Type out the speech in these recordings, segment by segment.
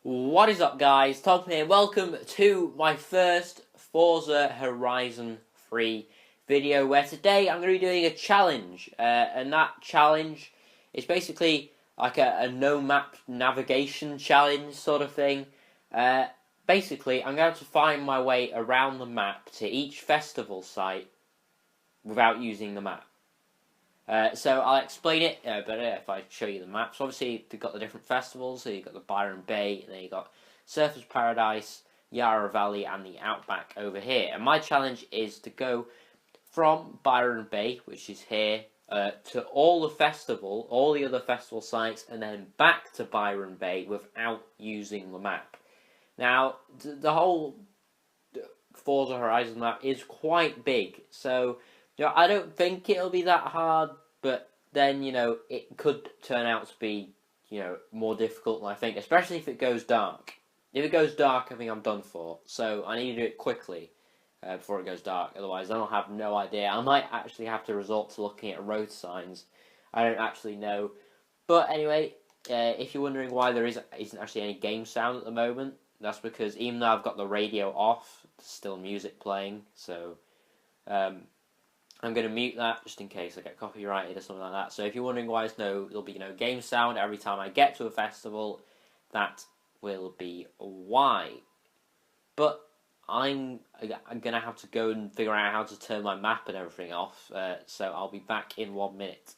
What is up, guys? Tom here. Welcome to my first Forza Horizon 3 video, where today I'm going to be doing a challenge, and that challenge is basically like a no-map navigation challenge sort of thing. Basically, I'm going to have to find my way around the map to each festival site without using the map. So I'll explain it better if I show you the maps. Obviously, they've got the different festivals. So you've got the Byron Bay, and then you've got Surfers Paradise, Yarra Valley, and the Outback over here. And my challenge is to go from Byron Bay, which is here, to all the other festival sites, and then back to Byron Bay without using the map. Now, the whole Forza Horizon map is quite big, so I don't think it'll be that hard, but then, it could turn out to be, more difficult than I think, especially if it goes dark. If it goes dark, I think I'm done for, so I need to do it quickly before it goes dark, otherwise I'll have no idea. I might actually have to resort to looking at road signs. I don't actually know. But anyway, if you're wondering why there isn't actually any game sound at the moment, that's because even though I've got the radio off, there's still music playing, so I'm going to mute that just in case I get copyrighted or something like that. So if you're wondering why there'll be no game sound every time I get to a festival, that will be why. But I'm going to have to go and figure out how to turn my map and everything off, so I'll be back in 1 minute.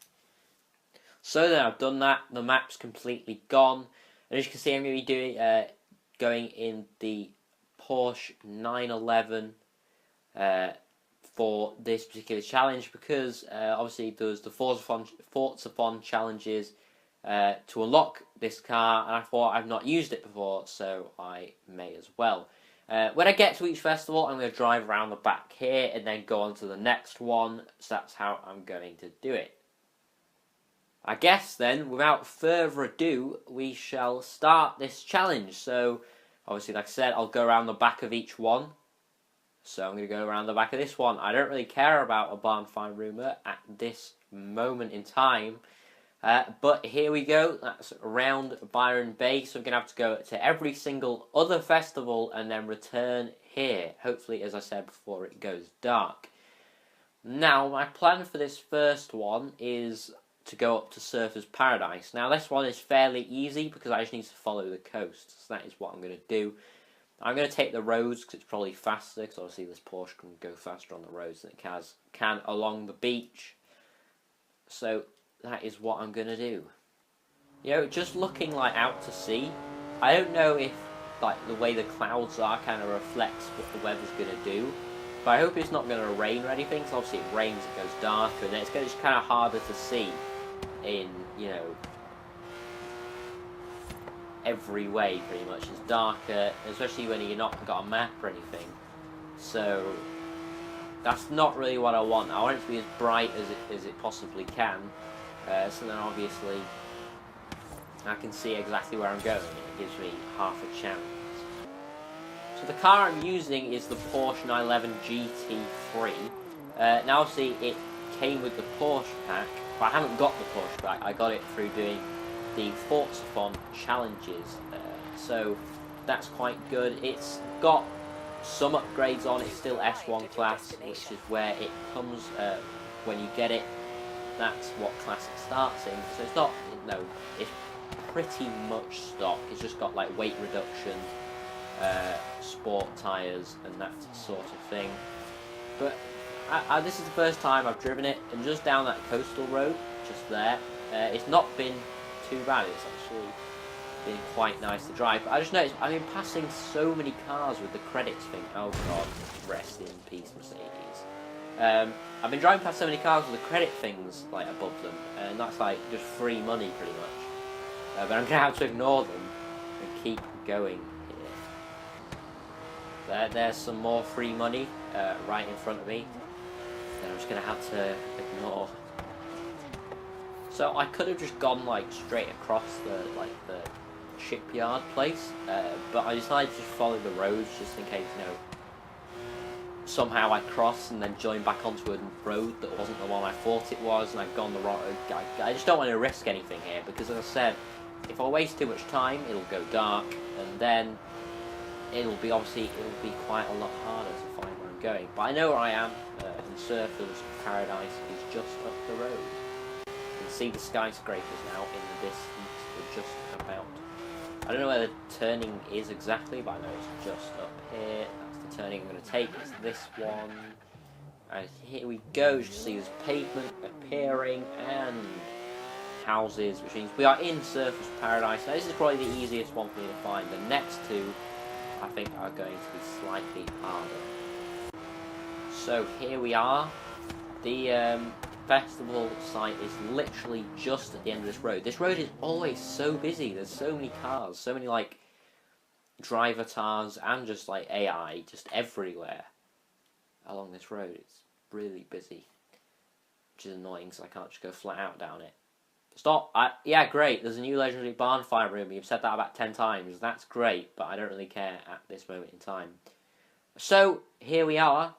So then I've done that, the map's completely gone, and as you can see I'm going to be going in the Porsche 911 for this particular challenge, because obviously there's the Forza Fun challenges to unlock this car, and I thought I've not used it before, so I may as well. When I get to each festival, I'm going to drive around the back here and then go on to the next one, so that's how I'm going to do it. I guess then, without further ado, we shall start this challenge. So, obviously, like I said, I'll go around the back of each one. So I'm going to go around the back of this one. I don't really care about a barn find rumour at this moment in time. But here we go. That's around Byron Bay. So I'm going to have to go to every single other festival and then return here. Hopefully, as I said before, it goes dark. Now, my plan for this first one is to go up to Surfers Paradise. Now, this one is fairly easy because I just need to follow the coast. So that is what I'm going to do. I'm going to take the roads because it's probably faster, because obviously this Porsche can go faster on the roads than it can along the beach. So that is what I'm going to do. Just looking out to sea, I don't know if the way the clouds are kind of reflects what the weather's going to do. But I hope it's not going to rain or anything, because obviously it rains, it goes darker, and then it's just kind of harder to see in, every way, pretty much. It's darker, especially when you're not got a map or anything. So that's not really what I want. I want it to be as bright as it possibly can. So then obviously I can see exactly where I'm going, and it gives me half a chance. So the car I'm using is the Porsche 911 GT3. Now obviously it came with the Porsche pack, but I haven't got the Porsche pack. I got it through doing the Forza Fun challenges, so that's quite good. It's got some upgrades on. It's still S1 class, which is where it comes when you get it. That's what class it starts in. So it's not, it's pretty much stock. It's just got weight reduction, sport tyres, and that sort of thing. But this is the first time I've driven it, and just down that coastal road, just there, it's not been too bad. It's actually been quite nice to drive. But I just noticed I've been passing so many cars with the credits thing. Oh god, rest in peace, Mercedes. I've been driving past so many cars with the credit things above them, and that's just free money pretty much. But I'm gonna have to ignore them and keep going here. There's some more free money right in front of me that I'm just gonna have to ignore. So I could have just gone straight across the shipyard place, but I decided to just follow the roads just in case somehow I cross and then join back onto a road that wasn't the one I thought it was, and I've gone the wrong. I just don't want to risk anything here, because as I said, if I waste too much time, it'll go dark, and then it'll be quite a lot harder to find where I'm going. But I know where I am, and Surfer's Paradise is just up the road. You can see the skyscrapers now in the distance. They're just about. I don't know where the turning is exactly, but I know it's just up here. That's the turning I'm going to take. It's this one. And here we go. You can see there's pavement appearing and houses, which means we are in Surfer's Paradise. Now, this is probably the easiest one for me to find. The next two, I think, are going to be slightly harder. So here we are. The festival site is literally just at the end of this road. This road is always so busy. There's so many cars, so many like driver cars and just like AI just everywhere along this road. It's really busy, which is annoying because I can't just go flat out down it. Stop! Yeah, great. There's a new legendary barn fire room. You've said that about 10 times. That's great, but I don't really care at this moment in time. So here we are.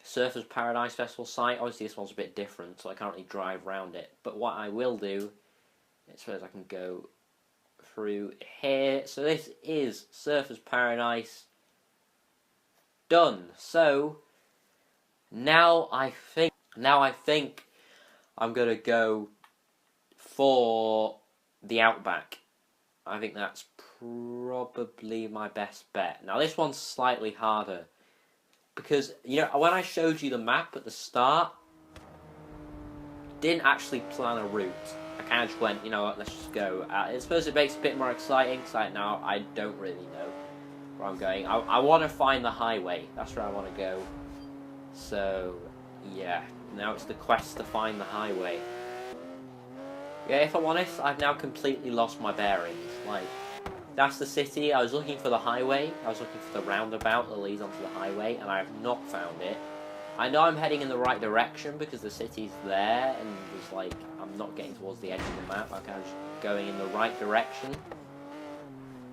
Surfer's Paradise Festival site. Obviously this one's a bit different, so I can't really drive around it. But what I will do, I suppose I can go through here. So this is Surfer's Paradise. Done. So now I think I'm gonna go for the Outback. I think that's probably my best bet. Now this one's slightly harder. Because, you know, when I showed you the map at the start, didn't actually plan a route. I kind of just went, you know what, let's just go. I suppose it makes it a bit more exciting, because right now I don't really know where I'm going. I want to find the highway. That's where I want to go. So, yeah. Now it's the quest to find the highway. Yeah, if I'm honest, I've now completely lost my bearings. Like, that's the city. I was looking for the highway. I was looking for the roundabout that leads onto the highway, and I have not found it. I know I'm heading in the right direction because the city's there, and it's like I'm not getting towards the edge of the map. I'm kind of just going in the right direction.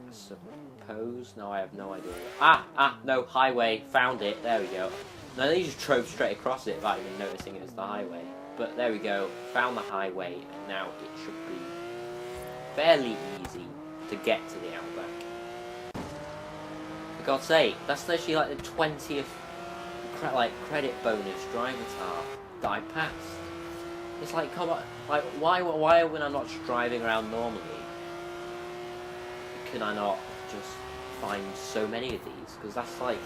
I suppose. No, I have no idea. No, highway. Found it. There we go. No, they just drove straight across it without even noticing it was the highway. But there we go. Found the highway, and now it should be fairly easy to get to the Outback. For God's sake, that's literally like the 20th credit bonus driver tar that I passed. It's like, come on, like why when I'm not just driving around normally, can I not just find so many of these? Because that's like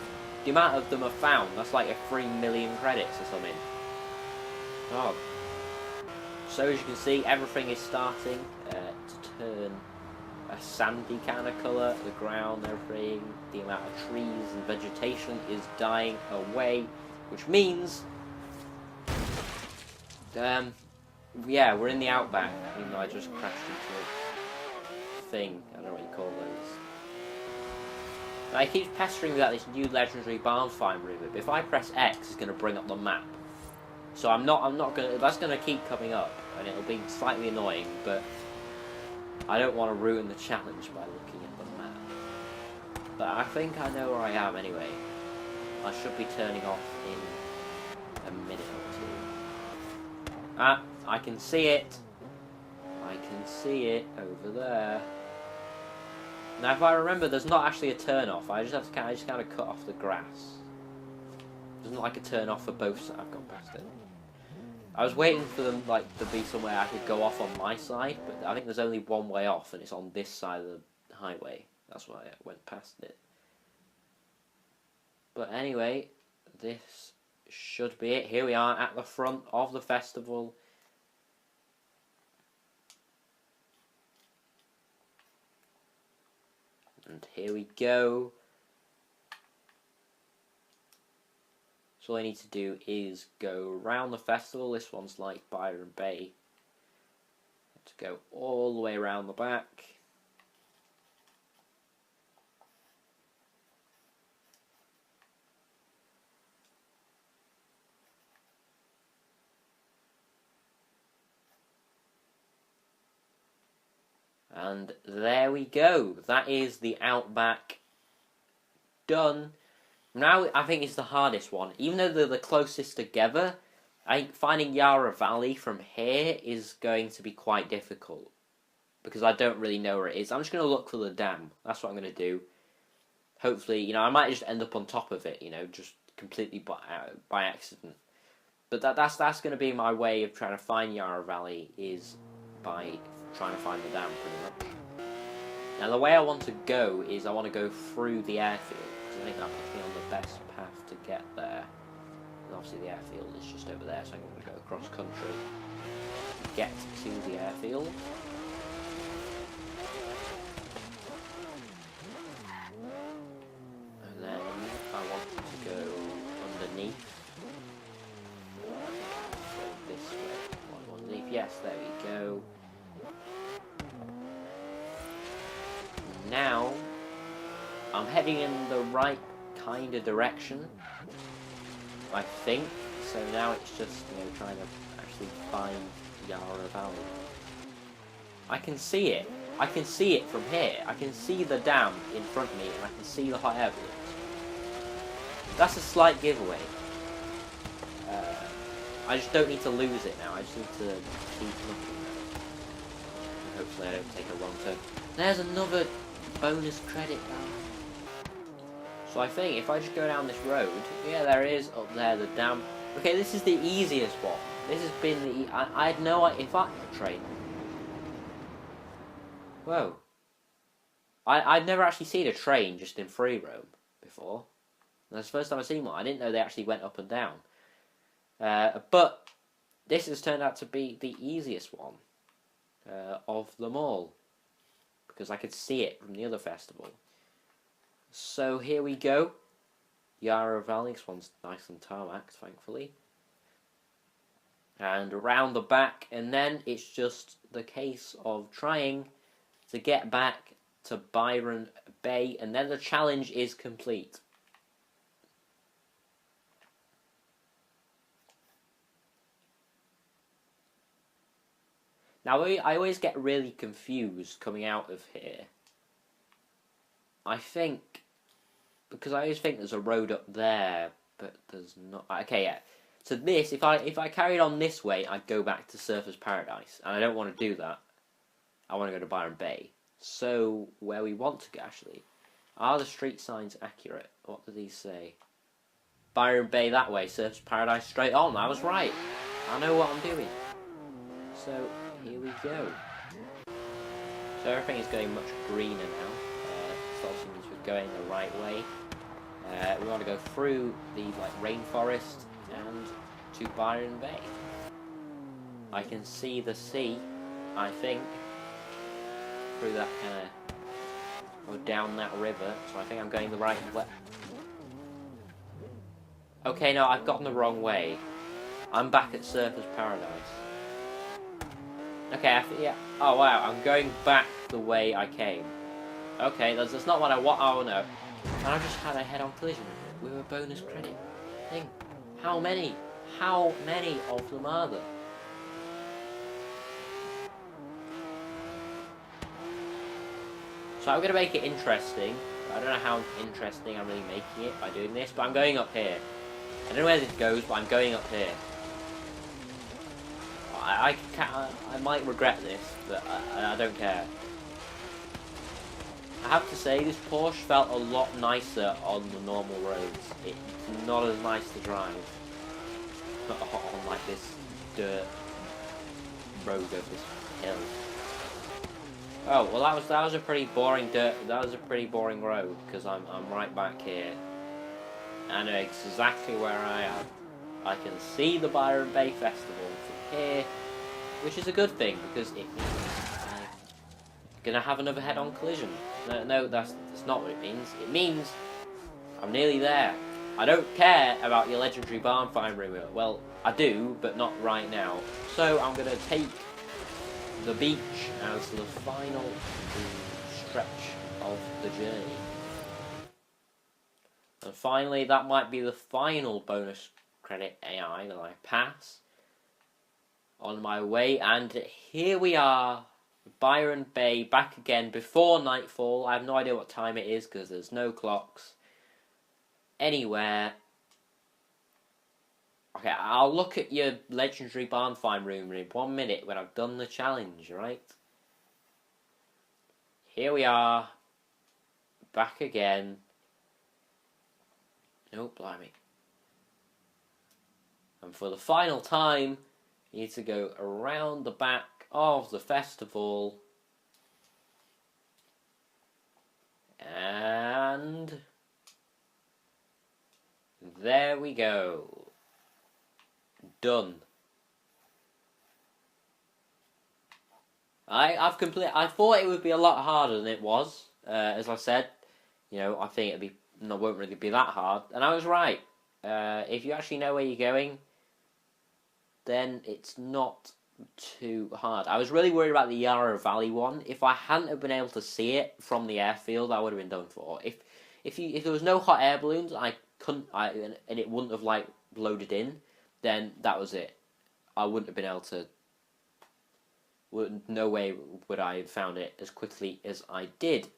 the amount of them I've found. That's like a 3 million credits or something. Oh. So as you can see, everything is starting to turn a sandy kind of colour, the ground, everything, the amount of trees and vegetation is dying away, which means, yeah, we're in the Outback, even though I just crashed into a thing, I don't know what you call those. Now, it keeps pestering me about this new legendary barn fire room, but if I press X, it's going to bring up the map. So I'm not going to, that's going to keep coming up, and it'll be slightly annoying, but I don't want to ruin the challenge by looking at the map. But I think I know where I am anyway. I should be turning off in a minute or two. I can see it. I can see it over there. Now if I remember, there's not actually a turn off. I just kind of cut off the grass. There's not like a turn off for both sides. I've gone past it. I was waiting for them to be somewhere I could go off on my side, but I think there's only one way off, and it's on this side of the highway. That's why I went past it. But anyway, this should be it. Here we are at the front of the festival. And here we go. So all I need to do is go around the festival. This one's like Byron Bay. To go all the way around the back. And there we go. That is the Outback done. Now I think it's the hardest one. Even though they're the closest together, I think finding Yarra Valley from here is going to be quite difficult. because I don't really know where it is. I'm just going to look for the dam. That's what I'm going to do. Hopefully, you know, I might just end up on top of it, you know, just completely by accident. But that's going to be my way of trying to find Yarra Valley, is by trying to find the dam, pretty much. Now, the way I want to go is I want to go through the airfield, because I think that puts me on the best path to get there. And obviously the airfield is just over there, so I'm going to go across country to get to the airfield. And then I want to go underneath. Go this way. Underneath. Yes, there we go. Now I'm heading in the right kind of direction, I think. So now it's just, you know, trying to actually find Yarra Valley. I can see it. I can see it from here. I can see the dam in front of me, and I can see the hot air balloons. That's a slight giveaway. I just don't need to lose it now. I just need to keep looking. And hopefully I don't take a wrong turn. There's another bonus credit now. So I think if I just go down this road, yeah, there is up there the dam. Okay, this is the easiest one. This has been the. I had no idea. In fact, a train. Whoa. I've never actually seen a train just in free roam before. That's the first time I've seen one. I didn't know they actually went up and down. But this has turned out to be the easiest one of them all, because I could see it from the other festival. So here we go. Yarra Valley. This one's nice and tarmacked, thankfully. And around the back, and then it's just the case of trying to get back to Byron Bay, and then the challenge is complete. Now, I always get really confused coming out of here. I think, because I always think there's a road up there, but there's not. Okay, yeah. So this, if I carried on this way, I'd go back to Surfer's Paradise, and I don't want to do that. I want to go to Byron Bay. So where we want to go, actually, are the street signs accurate? What do these say? Byron Bay that way, Surfer's Paradise straight on. I was right. I know what I'm doing. So here we go. So everything is going much greener now. So obviously means we're going the right way. We want to go through the rainforest and to Byron Bay. I can see the sea, I think, through that kind of, or down that river. So I think I'm going the right way. Okay, no, I've gotten the wrong way. I'm back at Surfer's Paradise. Okay, yeah. Oh wow, I'm going back the way I came. Okay, that's not what I want. Oh no. And I just had a head-on collision with a bonus credit thing. How many? How many of them are there? So I'm going to make it interesting. I don't know how interesting I'm really making it by doing this, but I'm going up here. I don't know where this goes, but I'm going up here. I might regret this, but I don't care. I have to say, this Porsche felt a lot nicer on the normal roads. It's not as nice to drive. Not on like this dirt road over this hill. Oh well, that was a pretty boring boring road, because I'm right back here. I know exactly where I am. I can see the Byron Bay Festival from here, which is a good thing, because it means I'm gonna have another head-on collision. No, that's not what it means. It means I'm nearly there. I don't care about your legendary barn find room. Well, I do, but not right now. So I'm gonna take the beach as the final stretch of the journey. And finally, that might be the final bonus credit AI that I pass on my way. And here we are, Byron Bay, back again before nightfall. I have no idea what time it is because there's no clocks anywhere. Okay, I'll look at your legendary barn find room in 1 minute when I've done the challenge, right? here we are, back again. Oh, blimey. And for the final time, you need to go around the back of the festival. And there we go. Done. I thought it would be a lot harder than it was. As I said, I think it won't really be that hard, and I was right. If you actually know where you're going, then it's not too hard. I was really worried about the Yarra Valley one. If I hadn't have been able to see it from the airfield, I would have been done for. If there was no hot air balloons, and it wouldn't have loaded in, then that was it. I wouldn't have been able to. No way would I have found it as quickly as I did.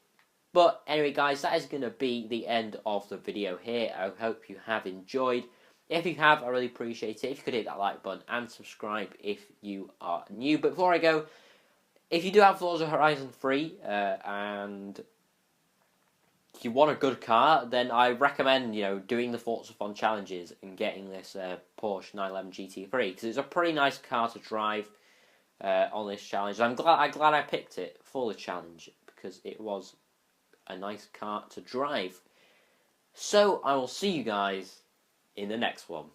But anyway, guys, that is going to be the end of the video here. I hope you have enjoyed. If you have, I really appreciate it. If you could hit that like button and subscribe if you are new. But before I go, if you do have Forza Horizon 3 and you want a good car, then I recommend doing the Forza Fun challenges and getting this Porsche 911 GT3 because it's a pretty nice car to drive on this challenge. I'm glad I picked it for the challenge because it was a nice car to drive. So I will see you guys in the next one.